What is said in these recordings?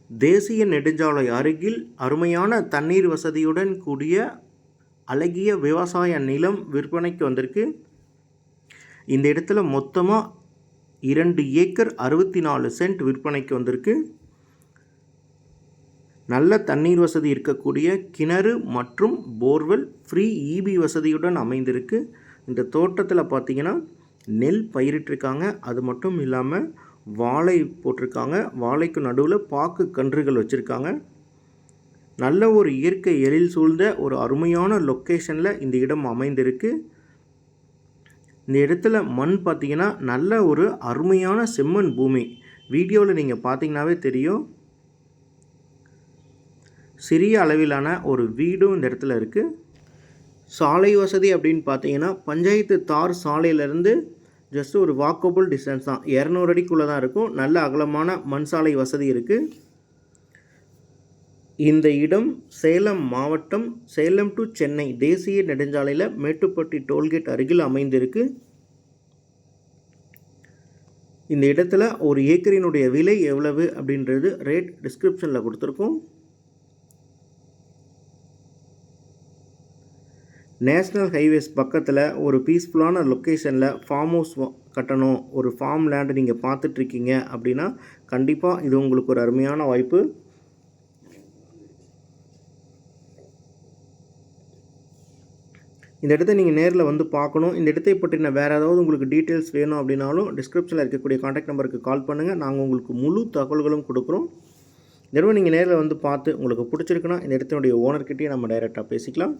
தேசிய நெடுஞ்சாலை அருகில் அருமையான தண்ணீர் வசதியுடன் கூடிய அழகிய விவசாய நிலம் விற்பனைக்கு வந்திருக்கு. இந்த இடத்துல மொத்தமாக 2 ஏக்கர் 64 சென்ட் விற்பனைக்கு வந்திருக்கு. நல்ல தண்ணீர் வசதி இருக்கக்கூடிய கிணறு மற்றும் போர்வெல் ஃப்ரீ இபி வசதியுடன் அமைந்திருக்கு. இந்த தோட்டத்தில் பார்த்திங்கன்னா நெல் பயிரிட்டிருக்காங்க. அது மட்டும் இல்லாமல் வாழை போட்டிருக்காங்க. வாழைக்கு நடுவில் பாக்கு கன்றுகள் வச்சுருக்காங்க. நல்ல ஒரு இயற்கை எழில் சூழ்ந்த ஒரு அருமையான லொக்கேஷனில் இந்த இடம் அமைந்திருக்கு. இந்த இடத்துல மண் பார்த்திங்கன்னா நல்ல ஒரு அருமையான செம்மண் பூமி. வீடியோவில் நீங்கள் பார்த்தீங்கன்னாவே தெரியும். சிறிய அளவிலான ஒரு வீடும் இந்த இடத்துல இருக்குது. சாலை வசதி அப்படின்னு பார்த்தீங்கன்னா பஞ்சாயத்து தார் சாலையிலேருந்து ஜஸ்ட் ஒரு வாக்கபிள் டிஸ்டன்ஸ் தான், 200 அடிக்குள்ளே தான் இருக்கும். நல்ல அகலமான மண் சாலை வசதி இருக்குது. இந்த இடம் சேலம் மாவட்டம், சேலம் டு சென்னை தேசிய நெடுஞ்சாலையில் மேட்டுப்பட்டி டோல்கேட் அருகில் அமைந்திருக்கு. இந்த இடத்துல ஒரு ஏக்கரினுடைய விலை எவ்வளவு அப்படின்றது ரேட் டிஸ்கிரிப்ஷனில் கொடுத்துருக்கோம். நேஷ்னல் ஹைவேஸ் பக்கத்தில் ஒரு பீஸ்ஃபுல்லான லொக்கேஷனில் ஃபார்ம் ஹவுஸ் கட்டணும், ஒரு ஃபார்ம் லேண்டு நீங்கள் பார்த்துட்ருக்கீங்க அப்படின்னா கண்டிப்பாக இது உங்களுக்கு ஒரு அருமையான வாய்ப்பு. இந்த இடத்த நீங்கள் நேரில் வந்து பார்க்கணும். இந்த இடத்தை பற்றின வேறு ஏதாவது உங்களுக்கு டீட்டெயில்ஸ் வேணும் அப்படின்னாலும் டிஸ்கிரிப்ஷனில் இருக்கக்கூடிய கான்டாக்ட் நம்பருக்கு கால் பண்ணுங்கள். நாங்கள் உங்களுக்கு முழு தகவல்களும் கொடுக்குறோம். இந்த இடத்தை நீங்கள் நேரில் வந்து பார்த்து உங்களுக்கு பிடிச்சிருக்குன்னா இந்த இடத்தினுடைய ஓனர்கிட்டையே நம்ம டைரெக்டாக பேசிக்கலாம்.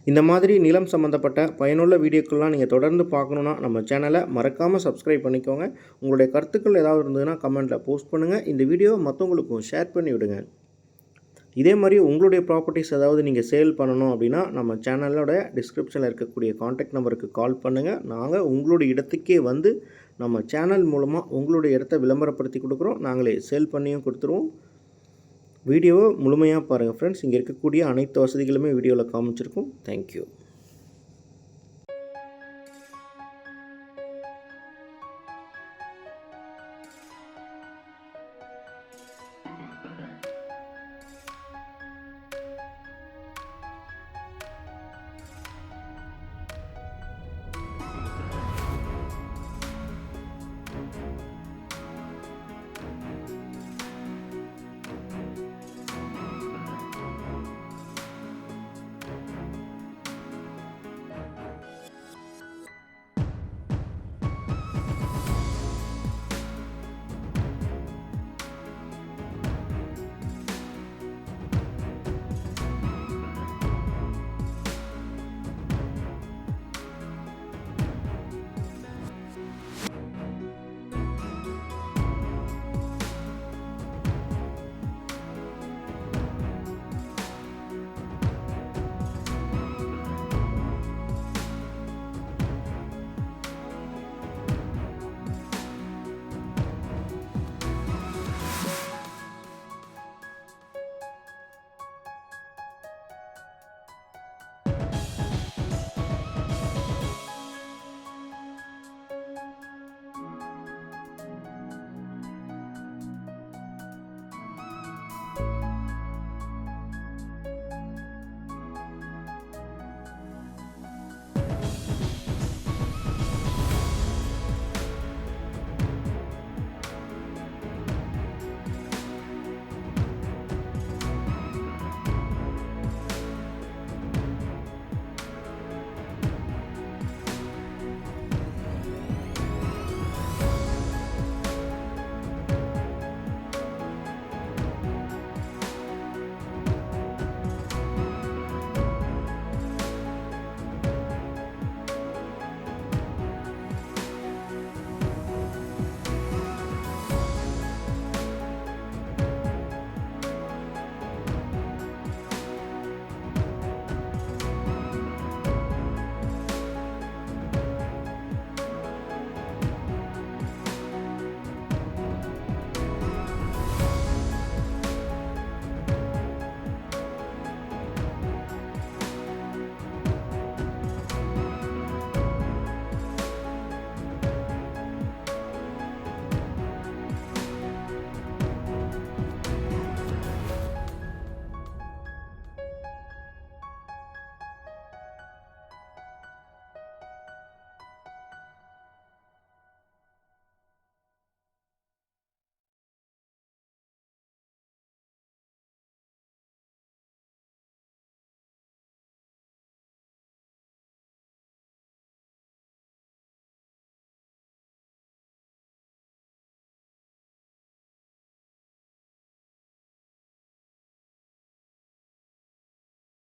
இந்த மாதிரி நிலம் சம்மந்தப்பட்ட பயனுள்ள வீடியோக்கள்லாம் நீங்கள் தொடர்ந்து பார்க்கணுன்னா நம்ம சேனலை மறக்காமல் சப்ஸ்கிரைப் பண்ணிக்கோங்க. உங்களுடைய கருத்துக்கள் ஏதாவது இருந்ததுன்னா கமெண்ட்டில் போஸ்ட் பண்ணுங்கள். இந்த வீடியோவை மற்றவங்களுக்கும் ஷேர் பண்ணி விடுங்க. இதே மாதிரி உங்களுடைய ப்ராப்பர்ட்டிஸ் ஏதாவது நீங்கள் சேல் பண்ணணும் அப்படின்னா நம்ம சேனலோட டிஸ்கிரிப்ஷனில் இருக்கக்கூடிய கான்டாக்ட் நம்பருக்கு கால் பண்ணுங்கள். நாங்கள் உங்களுடைய இடத்துக்கே வந்து நம்ம சேனல் மூலமாக உங்களுடைய இடத்த விளம்பரப்படுத்தி கொடுக்குறோம். நாங்களே சேல் பண்ணியும் கொடுத்துருவோம். வீடியோவை முழுமையாக பாருங்கள் ஃப்ரெண்ட்ஸ். இங்கே இருக்கக்கூடிய அனைத்து வசதிகளுமே வீடியோவில் காமிச்சிருக்கோம். தேங்க்யூ.